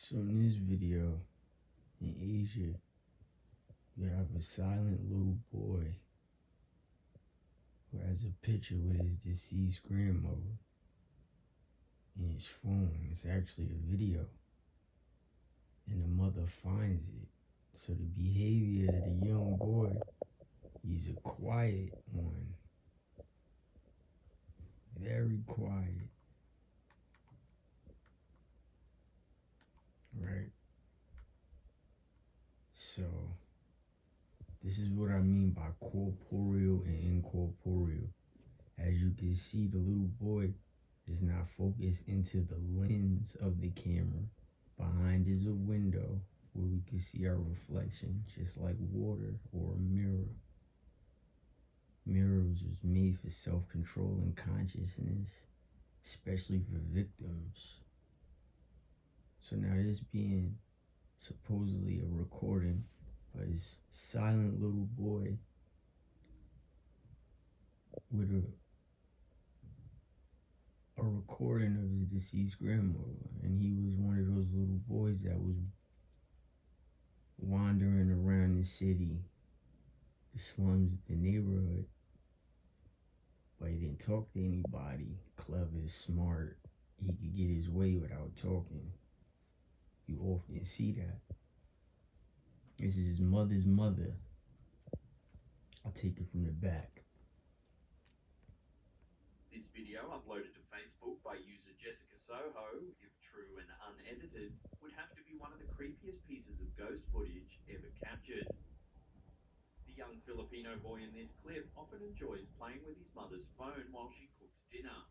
So in this video, in Asia, you have a silent little boy who has a picture with his deceased grandmother in his phone. It's actually a video, and the mother finds it. So the behavior of the young boy, he's a quiet one, very quiet, right? So this is what I mean by corporeal and incorporeal. As you can see, the little boy is not focused into the lens of the camera. Behind is a window where we can see our reflection, just like water or a mirror. Mirrors was made for self-control and consciousness, especially for victims. So now this being supposedly a recording of this silent little boy with a recording of his deceased grandmother, and he was one of those little boys that was wandering around the city, the slums of the neighborhood, but he didn't talk to anybody. Clever, smart, he could get his way without talking. You often see that. This is his mother's mother. I'll take it from the back. This video, uploaded to Facebook by user Jessica Soho, if true and unedited, would have to be one of the creepiest pieces of ghost footage ever captured. The young Filipino boy in this clip often enjoys playing with his mother's phone while she cooks dinner.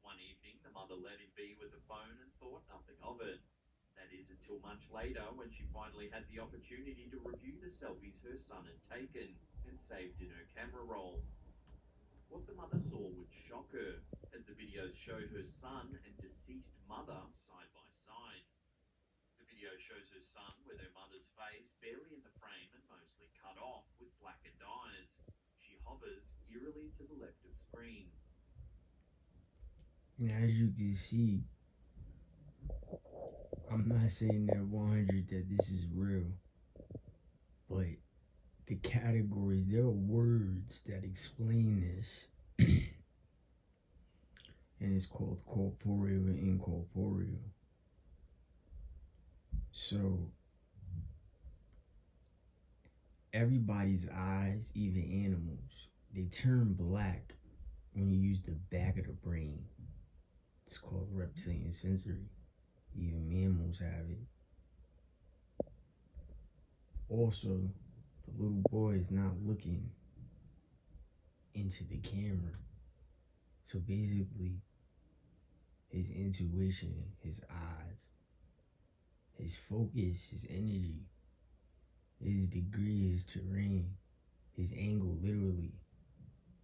One evening, the mother let him be with the phone and thought nothing of it. That is until much later, when she finally had the opportunity to review the selfies her son had taken and saved in her camera roll. What the mother saw would shock her, as the videos showed her son and deceased mother side by side. The video shows her son with her mother's face barely in the frame and mostly cut off with blackened eyes. She hovers eerily to the left of screen. And as you can see, I'm not saying that 100 that this is real, but the categories, there are words that explain this. And it's called corporeal and incorporeal. So everybody's eyes, even animals, they turn black when you use the back of the brain. It's called reptilian sensory. Even mammals have it. Also, the little boy is not looking into the camera. So basically, his intuition, his eyes, his focus, his energy, his degree, his terrain, his angle literally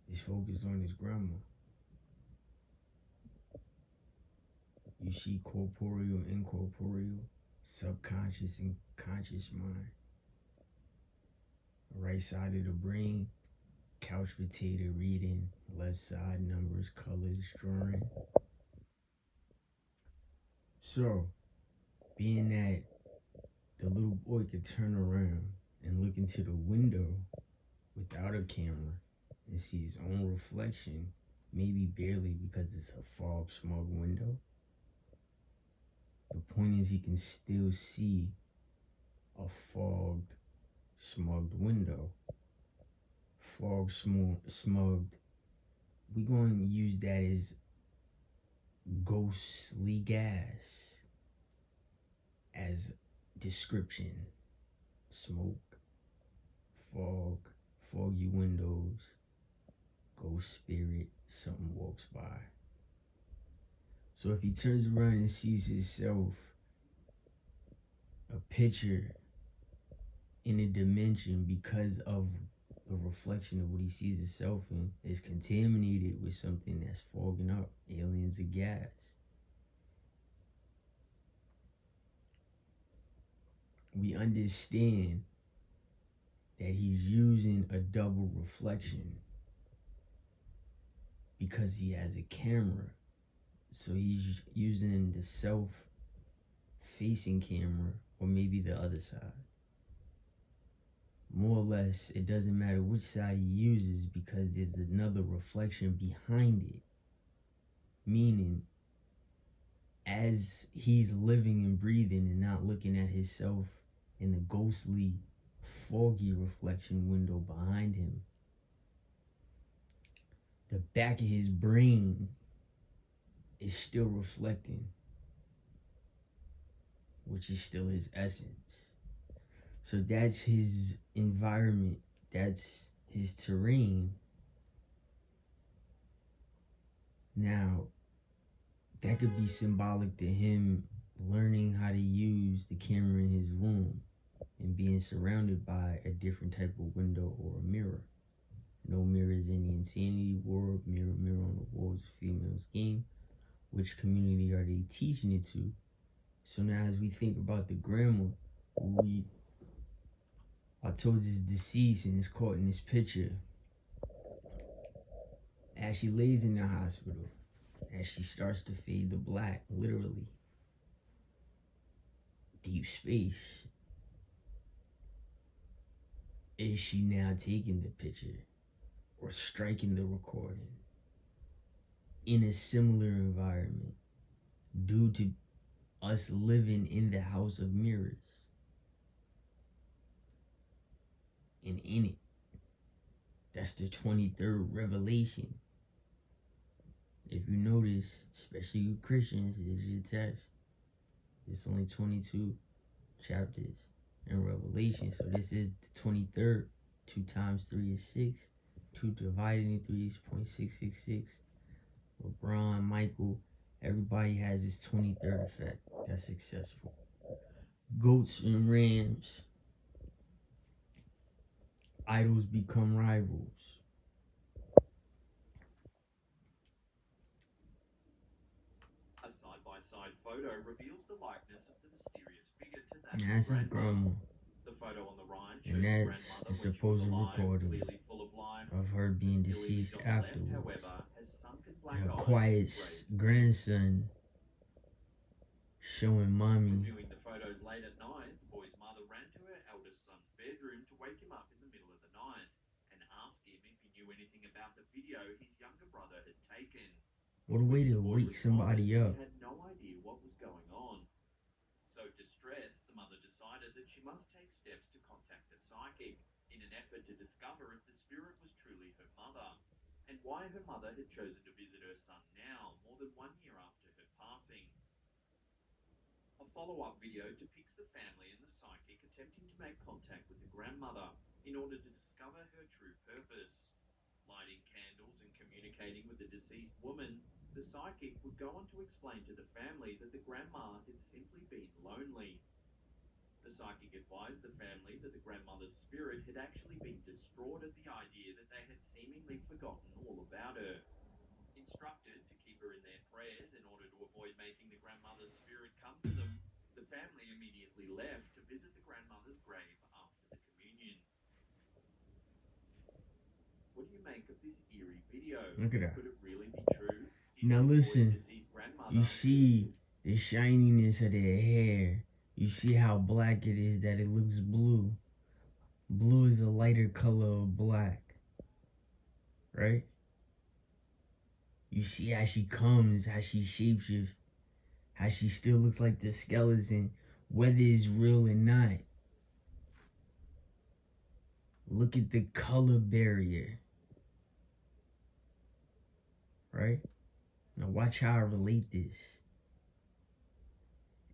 is focused on his grandma. You see corporeal, incorporeal, subconscious and conscious mind. Right side of the brain, couch potato reading, left side numbers, colors, drawing. So, being that the little boy could turn around and look into the window without a camera and see his own reflection, maybe barely because it's a fog smog window. The point is he can still see a fogged, smugged window. Fog smugged, we're going to use that as ghostly gas as description. Smoke, fog, foggy windows, ghost spirit, something walks by. So if he turns around and sees himself, a picture in a dimension because of the reflection of what he sees himself in is contaminated with something that's fogging up, aliens or gas. We understand that he's using a double reflection because he has a camera. So he's using the self facing camera or maybe the other side. More or less, it doesn't matter which side he uses because there's another reflection behind it. Meaning, as he's living and breathing and not looking at himself in the ghostly, foggy reflection window behind him, the back of his brain is still reflecting, which is still his essence. So that's his environment, that's his terrain. Now, that could be symbolic to him learning how to use the camera in his room and being surrounded by a different type of window or a mirror. No mirrors in the insanity world, mirror, mirror on the walls, females game. Which community are they teaching it to? So now as we think about the grandma, I told this deceased and it's caught in this picture. As she lays in the hospital, as she starts to fade to black, literally, deep space, is she now taking the picture or striking the recording in a similar environment due to us living in the house of mirrors? And in it, that's the 23rd revelation. If you notice, especially you Christians, it's your test. It's only 22 chapters in Revelation. So this is the 23rd. 2 times 3 is 6. 2 divided into 3 is 0.666. LeBron, Michael, everybody has this 23rd effect. That's successful. Goats and rams. Idols become rivals. A side-by-side photo reveals the likeness of the mysterious figure to that And that's of his grandma. The photo on the right shows And the that's grandmother the when she supposed was alive, recording clearly full of life. of her being The still deceased image on the left, afterwards. however, has sunken black Her eyes quiet and grey skin. grandson showing mommy. Reviewing the photos late at night, the boy's mother ran to her eldest son's bedroom to wake him up in the middle of the night and ask him if he knew anything about the video his younger brother had taken. What a way to wake somebody up. He had no idea what was going on. So distressed, the mother decided that she must take steps to contact a psychic in an effort to discover if the spirit was truly her mother, and why her mother had chosen to visit her son now, more than 1 year after her passing. A follow-up video depicts the family and the psychic attempting to make contact with the grandmother in order to discover her true purpose. Lighting candles and communicating with the deceased woman, the psychic would go on to explain to the family that the grandma had simply been lonely. The psychic advised the family that the grandmother's spirit had actually been distraught at the idea that they had seemingly forgotten all about her. Instructed to keep her in their prayers in order to avoid making the grandmother's spirit come to them, the family immediately left to visit the grandmother's grave after the communion. What do you make of this eerie video? Look at that. Could it really be true? Now listen, you see the shininess of their hair. You see how black it is, that it looks blue. Blue is a lighter color of black, right? You see how she comes, how she shapeshifts, how she still looks like the skeleton, whether it's real or not. Look at the color barrier, right? Now watch how I relate this.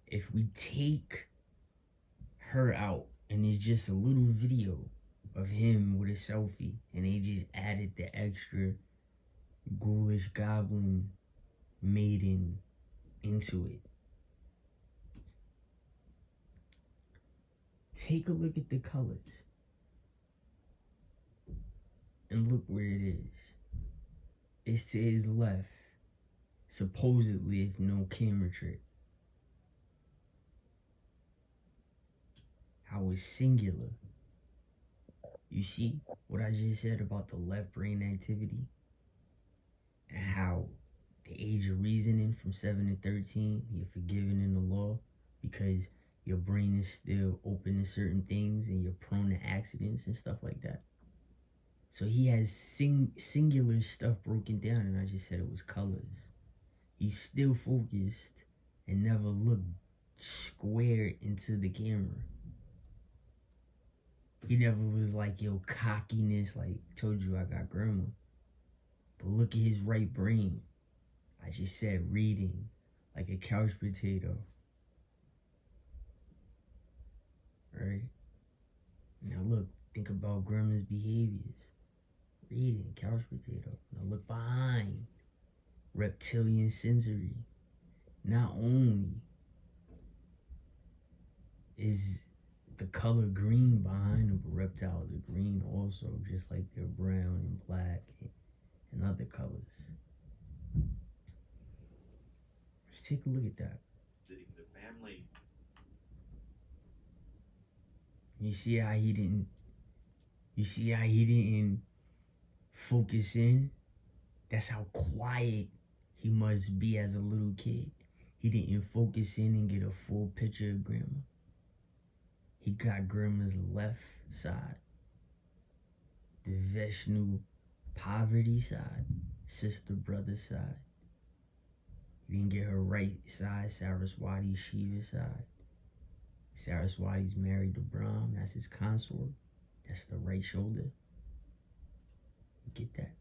If we take her out and it's just a little video of him with a selfie and they just added the extra ghoulish goblin maiden into it. Take a look at the colors and look where it is. It's to his left, supposedly, if no camera trick. How it's singular. You see what I just said about the left brain activity? And how the age of reasoning from 7 to 13, you're forgiven in the law because your brain is still open to certain things and you're prone to accidents and stuff like that. So he has singular stuff broken down, and I just said it was colors. He's still focused and never looked square into the camera. He never was like, yo, cockiness, like, told you I got grandma. But look at his right brain. I just said reading like a couch potato. Right? Now look, think about grandma's behaviors. Reading, couch potato. Now look behind. Reptilian sensory. Not only is the color green behind them, but reptiles are green also, just like they're brown and black and other colors. Let's take a look at that. Visiting the family. You see how he didn't focus in? That's how quiet he must be as a little kid. He didn't focus in and get a full picture of grandma. He got grandma's left side, the Vishnu poverty side, sister brother side. He didn't get her right side, Saraswati Shiva side. Saraswati's married to Brahm, that's his consort. That's the right shoulder. You get that?